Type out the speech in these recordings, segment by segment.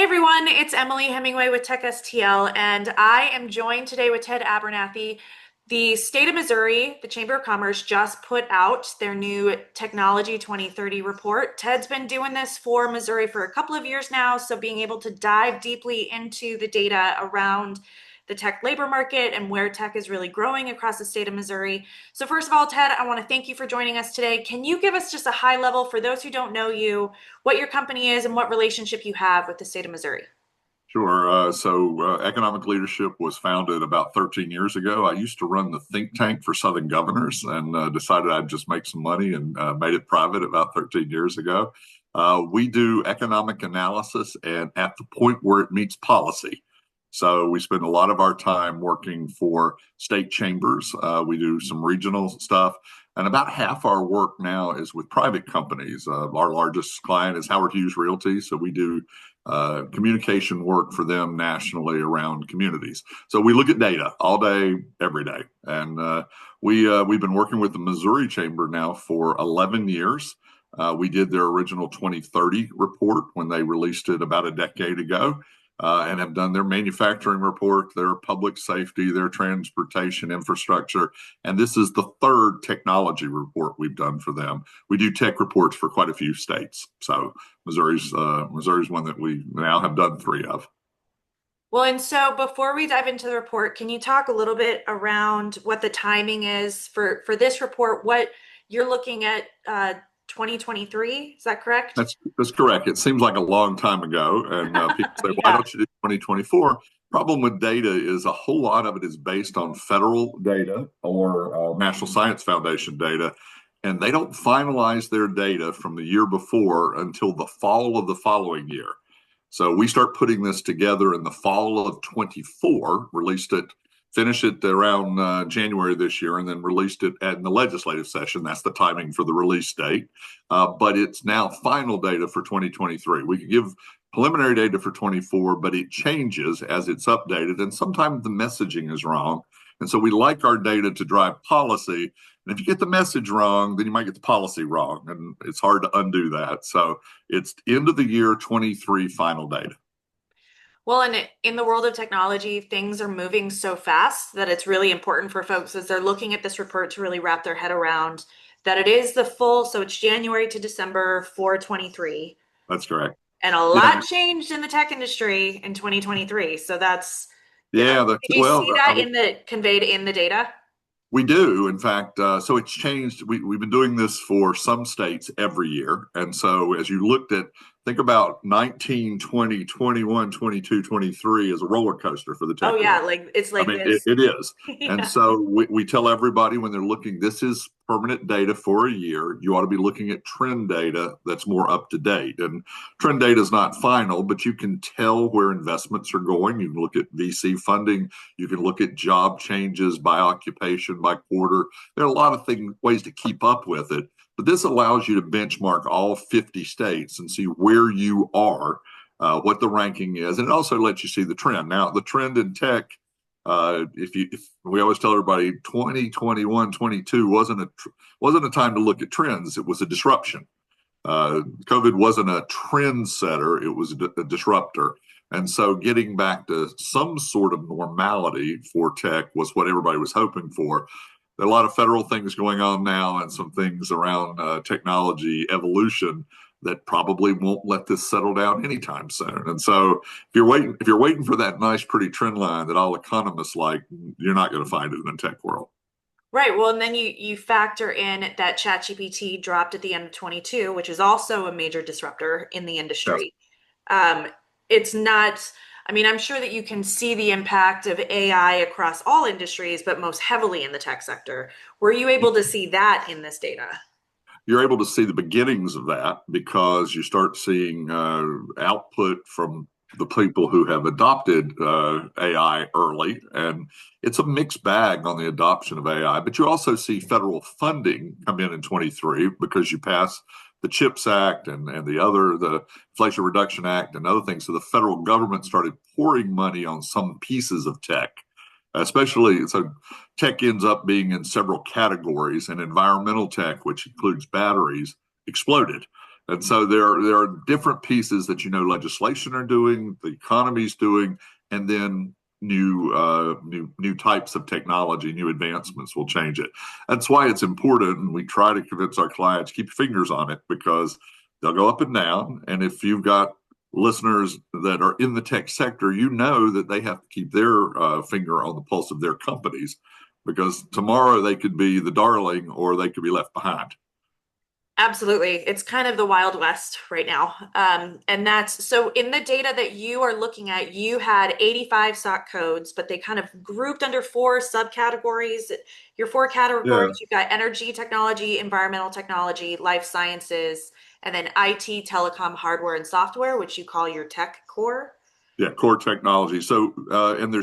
Everyone, it's Emily Hemingway with Tech STL, and I am joined today with Ted Abernathy. The state of Missouri, the Chamber of Commerce, just put out their new Technology 2030 report. Ted's been doing this for Missouri for a couple of years now, so being able to dive deeply into the data around the tech labor market and where tech is really growing across the state of Missouri. So first of all, Ted, I want to thank you for joining us today. Can you give us just a high level for those who don't know you, what your company is and what relationship you have with the state of Missouri? Sure. Economic Leadership was founded about 13 years ago. I used to run the think tank for Southern governors and decided I'd just make some money and made it private about 13 years ago. We do economic analysis and at the point where it meets policy. So we spend a lot of our time working for state chambers. We do some regional stuff. And about half our work now is with private companies. Our largest client is Howard Hughes Realty. So we do communication work for them nationally around communities. So we look at data all day, every day. And we've been working with the Missouri Chamber now for 11 years. We did their original 2030 report when they released it about a decade ago. And have done their manufacturing report, their public safety, their transportation infrastructure. And this is the third technology report we've done for them. We do tech reports for quite a few states. So Missouri's one that we now have done three of. Well, and so before we dive into the report, can you talk a little bit around what the timing is for this report, what you're looking at 2023? Is that correct? That's correct. It seems like a long time ago, and people say, "Why Yeah. don't you do 2024?" Problem with data is a whole lot of it is based on federal data or National Science Foundation data, and they don't finalize their data from the year before until the fall of the following year. So we start putting this together in the fall of 24, finished it around January this year, and then released it in the legislative session. That's the timing for the release date. But it's now final data for 2023. We could give preliminary data for 24, but it changes as it's updated, and sometimes the messaging is wrong. And so we like our data to drive policy. And if you get the message wrong, then you might get the policy wrong, and it's hard to undo that. So it's end of the year 23 final data. Well, and in the world of technology, things are moving so fast that it's really important for folks as they're looking at this report to really wrap their head around that it is the full, so it's January to December for 23. That's correct. And a lot changed in the tech industry in 2023. So that's, Yeah. did you see that conveyed in the data? We do. In fact, so it's changed. We've been doing this for some states every year. And so as you think about 19, 20, 21, 22, 23 as a roller coaster for the tech Oh, yeah. world. Like it's like It is. Yeah. And so we tell everybody when they're looking, this is permanent data for a year. You ought to be looking at trend data that's more up to date. And trend data is not final, but you can tell where investments are going. You can look at VC funding. You can look at job changes by occupation, by quarter. There are a lot of ways to keep up with it. But this allows you to benchmark all 50 states and see where you are, what the ranking is. And it also lets you see the trend. Now, the trend in tech, if we always tell everybody 2021, 22 wasn't a time to look at trends. It was a disruption. COVID wasn't a trend setter. It was a disruptor. And so getting back to some sort of normality for tech was what everybody was hoping for. There are a lot of federal things going on now and some things around technology evolution that probably won't let this settle down anytime soon. And so if you're waiting for that nice, pretty trend line that all economists like, you're not going to find it in the tech world. Right. Well, and then you factor in that ChatGPT dropped at the end of 22, which is also a major disruptor in the industry. Yes. It's not, I mean, I'm sure that you can see the impact of AI across all industries, but most heavily in the tech sector. Were you able to see that in this data? You're able to see the beginnings of that because you start seeing output from the people who have adopted AI early. And it's a mixed bag on the adoption of AI. But you also see federal funding come in 23 because you pass the CHIPS Act and the Inflation Reduction Act and other things. So the federal government started pouring money on some pieces of tech. So tech ends up being in several categories, and environmental tech, which includes batteries, exploded. And so there are different pieces that legislation are doing, the economy's doing, and then new types of technology, new advancements will change it. That's why it's important, and we try to convince our clients keep your fingers on it because they'll go up and down. And if you've got listeners that are in the tech sector, you know that they have to keep their finger on the pulse of their companies because tomorrow they could be the darling or they could be left behind. Absolutely. It's kind of the Wild West right now. And that's so in the data that you are looking at, you had 85 SOC codes, but they kind of grouped under four subcategories. Your four Yeah, categories, you've got energy technology, environmental technology, life sciences, and then IT, telecom, hardware, and software, which you call your tech core. yeah, core technology. So, and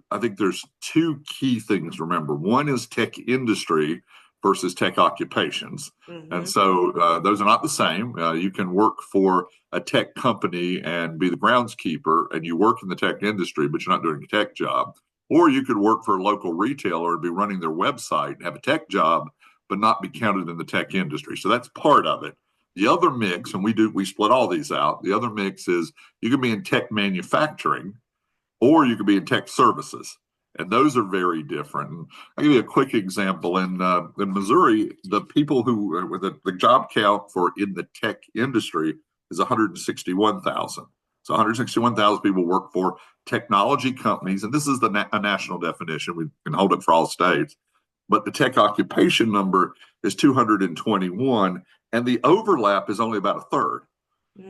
I think there's two key things to remember. One is tech industry versus tech occupations. And Hmm. so those are not the same. You can work for a tech company and be the groundskeeper, and you work in the tech industry, but you're not doing a tech job. Or you could work for a local retailer and be running their website, have a tech job, but not be counted in the tech industry. So that's part of it. The other mix, and we split all these out. The other mix is you can be in tech manufacturing or you could be in tech services. And those are very different. And I'll give you a quick example. In Missouri, the people who, the job count for in the tech industry is 161,000. So 161,000 people work for technology companies. And this is a national definition. We can hold it for all states. But the tech occupation number is 221. And the overlap is only about a third.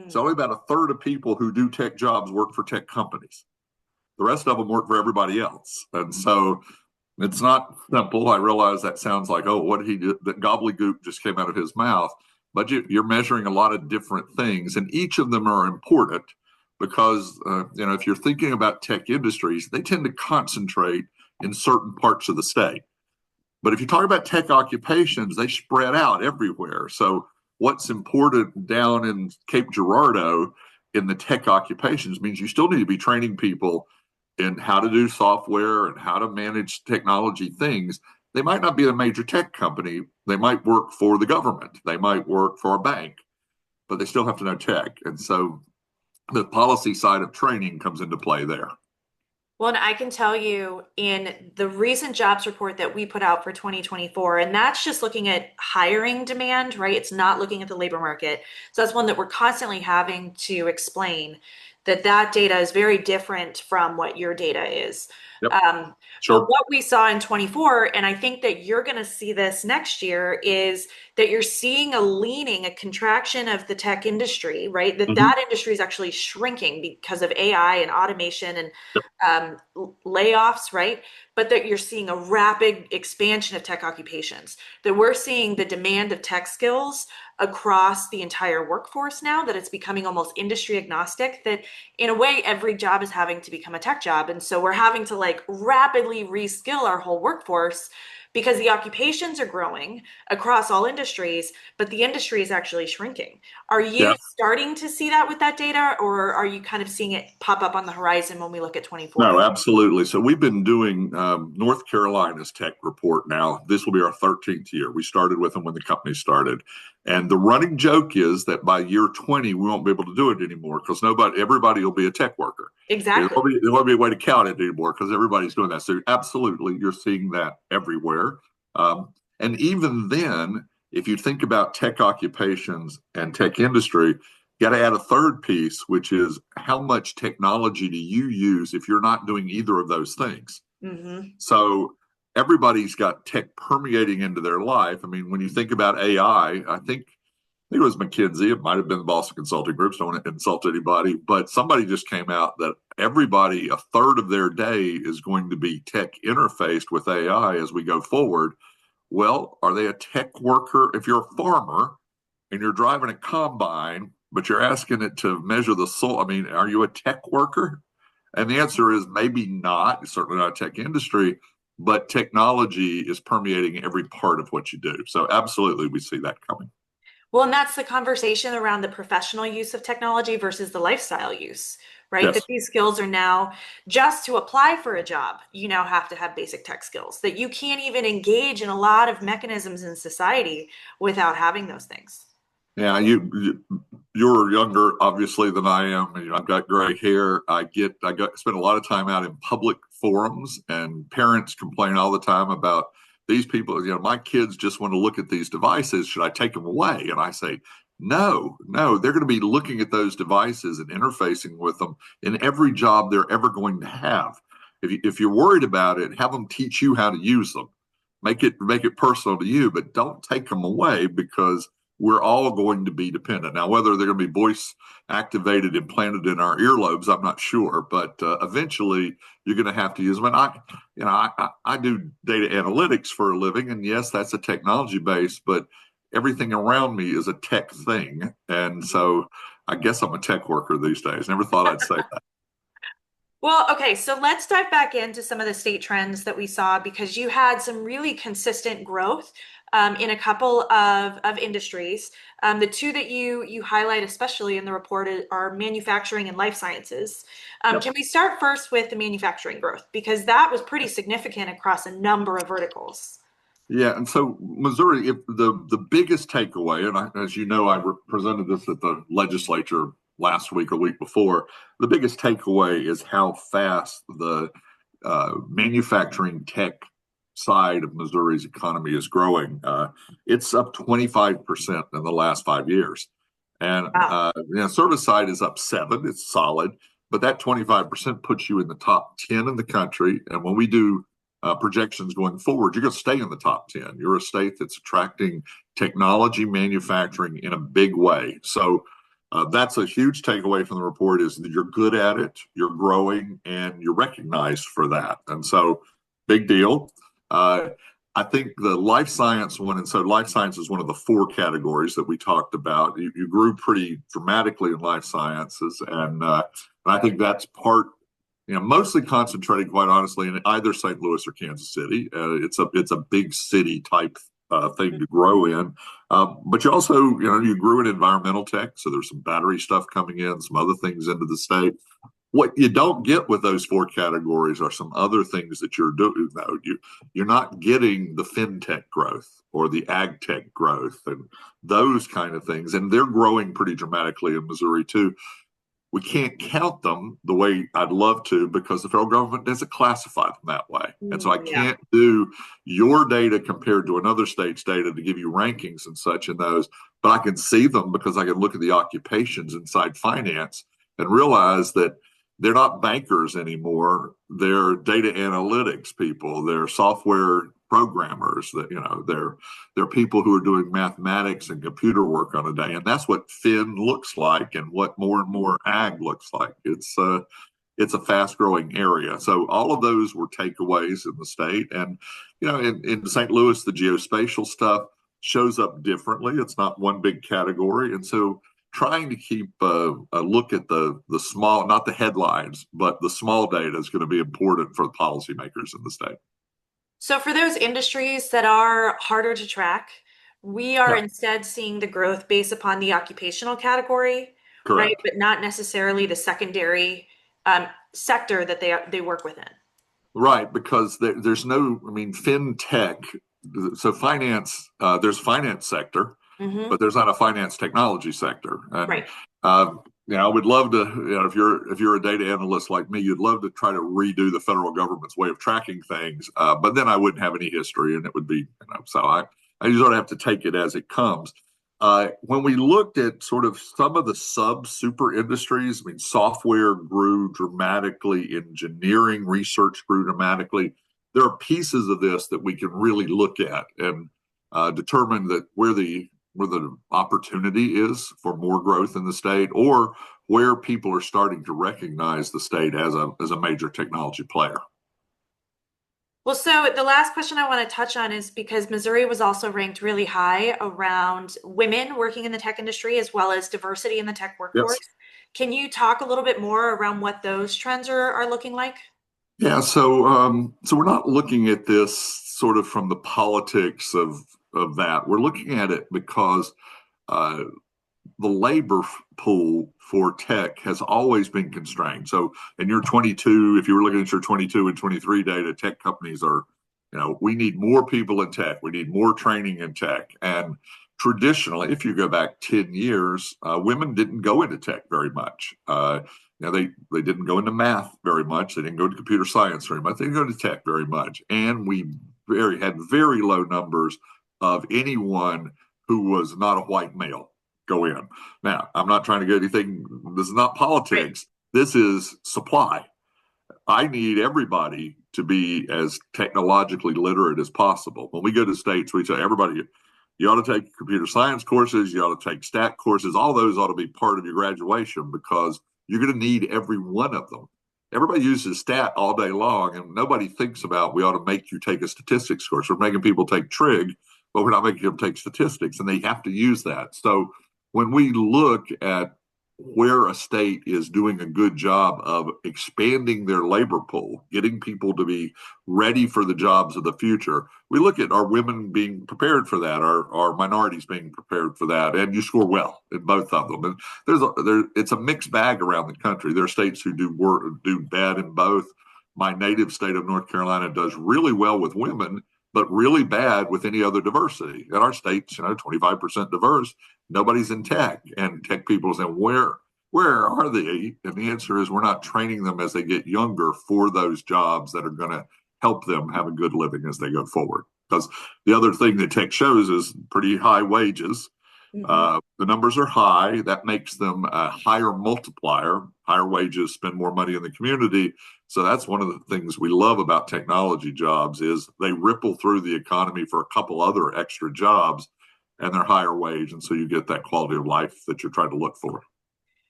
So only about a third of people who do tech jobs work for tech companies. The rest of them work for everybody else. And so it's not simple. I realize that sounds like, oh, what did he do? That gobbledygook just came out of his mouth. But you're measuring a lot of different things, and each of them are important because, if you're thinking about tech industries, they tend to concentrate in certain parts of the state. But if you talk about tech occupations, they spread out everywhere. So what's important down in Cape Girardeau in the tech occupations means you still need to be training people in how to do software and how to manage technology things. They might not be a major tech company. They might work for the government. They might work for a bank, but they still have to know tech. And so the policy side of training comes into play there. Well, and I can tell you in the recent jobs report that we put out for 2024, and that's just looking at hiring demand, right? It's not looking at the labor market. So that's one that we're constantly having to explain that that data is very different from what your data is. Yep, But sure. what we saw in 24, and I think that you're going to see this next year, is that you're seeing a leaning, a contraction of the tech industry, right? That Mm-hmm. that industry is actually shrinking because of AI and automation and Yep. layoffs, right? But that you're seeing a rapid expansion of tech occupations, that we're seeing the demand of tech skills across the entire workforce now, that it's becoming almost industry agnostic, that in a way, every job is having to become a tech job. And so we're having to like rapidly reskill our whole workforce because the occupations are growing across all industries, but the industry is actually shrinking. Are you Yeah. starting to see that with that data, or are you kind of seeing it pop up on the horizon when we look at 24? No, absolutely. So we've been doing North Carolina's tech report now. This will be our 13th year. We started with them when the company started. And the running joke is that by year 20, we won't be able to do it anymore because everybody will be a tech worker. Exactly. There won't be a way to count it anymore because everybody's doing that. So absolutely, you're seeing that everywhere. And even then, if you think about tech occupations and tech industry, got to add a third piece, which is how much technology do you use if you're not doing either of those things? Hmm. So everybody's got tech permeating into their life. I mean, when you think about AI, I think it was McKinsey. It might have been the Boston Consulting Groups. Don't want to insult anybody, but somebody just came out that everybody, a third of their day is going to be tech interfaced with AI as we go forward. Well, are they a tech worker? If you're a farmer and you're driving a combine, but you're asking it to measure the soil, I mean, are you a tech worker? And the answer is maybe not. It's certainly not a tech industry, but technology is permeating every part of what you do. So, absolutely, we see that coming. Well, and that's the conversation around the professional use of technology versus the lifestyle use, right? That Yes. these skills are now just to apply for a job, you now have to have basic tech skills, that you can't even engage in a lot of mechanisms in society without having those things. Yeah, you're younger, obviously, than I am. I've got gray hair. Spend a lot of time out in public forums, and parents complain all the time about these people. My kids just want to look at these devices. Should I take them away? And I say, no, no. They're going to be looking at those devices and interfacing with them in every job they're ever going to have. If you're worried about it, have them teach you how to use them. Make it personal to you, but don't take them away because we're all going to be dependent. Now, whether they're going to be voice activated, implanted in our earlobes, I'm not sure, but eventually you're going to have to use them. And I do data analytics for a living, and yes, that's a technology base, but everything around me is a tech thing, and so I guess I'm a tech worker these days. Never thought I'd say that. Well, okay, so let's dive back into some of the state trends that we saw because you had some really consistent growth in a couple of industries. The two that you highlight, especially in the report, are manufacturing and life sciences. Yep. Can we start first with the manufacturing growth because that was pretty significant across a number of verticals. Yeah, and so Missouri, if the biggest takeaway, and as you know, I presented this at the legislature last week or week before. The biggest takeaway is how fast the manufacturing tech side of Missouri's economy is growing. It's up 25% in the last 5 years, and Wow. service side is up 7. It's solid, but that 25% puts you in the top 10 in the country. And when we do projections going forward, you're going to stay in the top 10. You're a state that's attracting technology manufacturing in a big way. So that's a huge takeaway from the report is that you're good at it, you're growing, and you're recognized for that. And so big deal. I think the life science one, and so life science is one of the 4 categories that we talked about. You grew pretty dramatically in life sciences, and I think that's mostly concentrated, quite honestly, in either St. Louis or Kansas City. It's a big city type thing to grow in. But you also, you grew in environmental tech, so there's some battery stuff coming in, some other things into the state. What you don't get with those 4 categories are some other things that you're doing. Though you're not getting the fintech growth or the ag tech growth and those kind of things, and they're growing pretty dramatically in Missouri too. We can't count them the way I'd love to because the federal government doesn't classify them that way. And so I Yeah. can't do your data compared to another state's data to give you rankings and such in those, but I can see them because I can look at the occupations inside finance and realize that they're not bankers anymore. They're data analytics people. They're software programmers. That they're people who are doing mathematics and computer work on a day, and that's what fin looks like, and what more and more ag looks like. It's a fast growing area. So all of those were takeaways in the state, and in St. Louis, the geospatial stuff shows up differently. It's not one big category, and so trying to keep a look at the small, not the headlines, but the small data is going to be important for the policymakers in the state. So for those industries that are harder to track, we are Yeah, instead seeing the growth based upon the occupational category, right? correct. But not necessarily the secondary sector that they work within. Right, because there's no, I mean, fintech. So finance, there's a finance sector, Hmm. but there's not a finance technology sector. And Right. I would love to, if you're a data analyst like me, you'd love to try to redo the federal government's way of tracking things. But then I wouldn't have any history, and it would be, so I usually have to take it as it comes. When we looked at sort of some of the sub super industries, I mean, software grew dramatically, engineering research grew dramatically. There are pieces of this that we can really look at and determine that where the opportunity is for more growth in the state, or where people are starting to recognize the state as a major technology player. Well, so the last question I want to touch on is because Missouri was also ranked really high around women working in the tech industry as well as diversity in the tech workforce. Yes. Can you talk a little bit more around what those trends are looking like? Yeah, so we're not looking at this sort of from the politics of that. We're looking at it because uh, the labor pool for tech has always been constrained. So, and you're 22, if you were looking at your 22 and 23 data, tech companies are, we need more people in tech. We need more training in tech. And traditionally, if you go back 10 years, women didn't go into tech very much. They didn't go into math very much. They didn't go to computer science very much. They didn't go to tech very much. And we had very low numbers of anyone who was not a white male go in. Now, I'm not trying to get anything, this is not Right. politics. This is supply. I need everybody to be as technologically literate as possible. When we go to states, we tell everybody, you ought to take computer science courses, you ought to take stat courses. All those ought to be part of your graduation because you're going to need every one of them. Everybody uses stat all day long, and nobody thinks about we ought to make you take a statistics course. We're making people take trig, but we're not making them take statistics, and they have to use that. So when we look at where a state is doing a good job of expanding their labor pool, getting people to be ready for the jobs of the future. We look at our women being prepared for that, our minorities being prepared for that, and you score well in both of them. And it's a mixed bag around the country. There are states who do bad in both. My native state of North Carolina does really well with women, but really bad with any other diversity. And our state's, 25% diverse. Nobody's in tech, and tech people are saying, where are they? And the answer is we're not training them as they get younger for those jobs that are going to help them have a good living as they go forward. Because the other thing that tech shows is pretty high wages. Mhm. The numbers are high. That makes them a higher multiplier. Higher wages spend more money in the community. So that's one of the things we love about technology jobs is they ripple through the economy for a couple other extra jobs, and they're higher wage. And so you get that quality of life that you're trying to look for.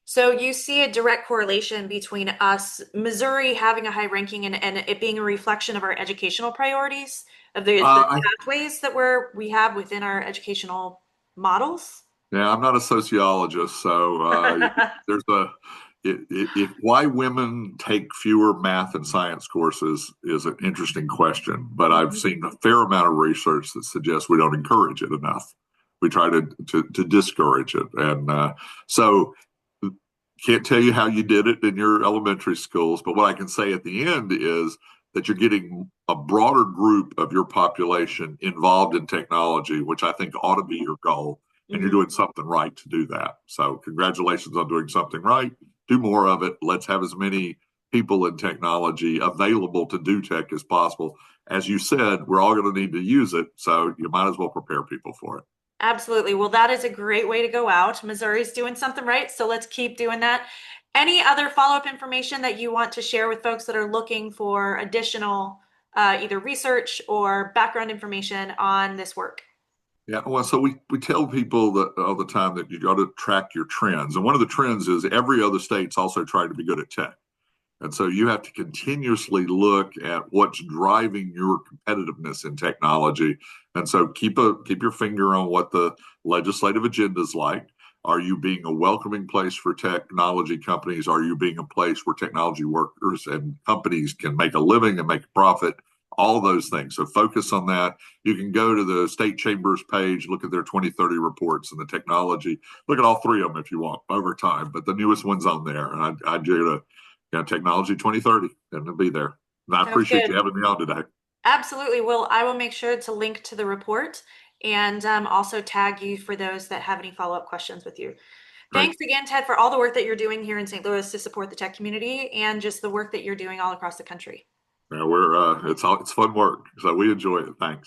So you see a direct correlation between us, Missouri having a high ranking and it being a reflection of our educational priorities, of the I pathways that we have within our educational models. Yeah, I'm not a sociologist, so there's if why women take fewer math and science courses is an interesting question. But I've Mhm. seen a fair amount of research that suggests we don't encourage it enough. We try to discourage it, and so can't tell you how you did it in your elementary schools. But what I can say at the end is that you're getting a broader group of your population involved in technology, which I think ought to be your goal, and you're Mhm. doing something right to do that. So, congratulations on doing something right. Do more of it. Let's have as many people in technology available to do tech as possible. As you said, we're all going to need to use it. So, you might as well prepare people for it. Absolutely. Well, that is a great way to go out. Missouri's doing something right, so let's keep doing that. Any other follow-up information that you want to share with folks that are looking for additional either research or background information on this work? Yeah, well, so we tell people that all the time that you got to track your trends. And one of the trends is every other state's also trying to be good at tech. And so you have to continuously look at what's driving your competitiveness in technology. And so keep your finger on what the legislative agenda is like. Are you being a welcoming place for technology companies? Are you being a place where technology workers and companies can make a living and make a profit? All those things. So focus on that. You can go to the state chambers page, look at their 2030 reports and the technology. Look at all three of them if you want over time, but the newest one's on there. And I dare you to technology 2030, and it'll be there. And I Sounds appreciate good. you having me on today. Absolutely. Well, I will make sure to link to the report and also tag you for those that have any follow-up questions with you. Great. Thanks again, Ted, for all the work that you're doing here in St. Louis to support the tech community and just the work that you're doing all across the country. We're it's fun work, so we enjoy it. Thanks.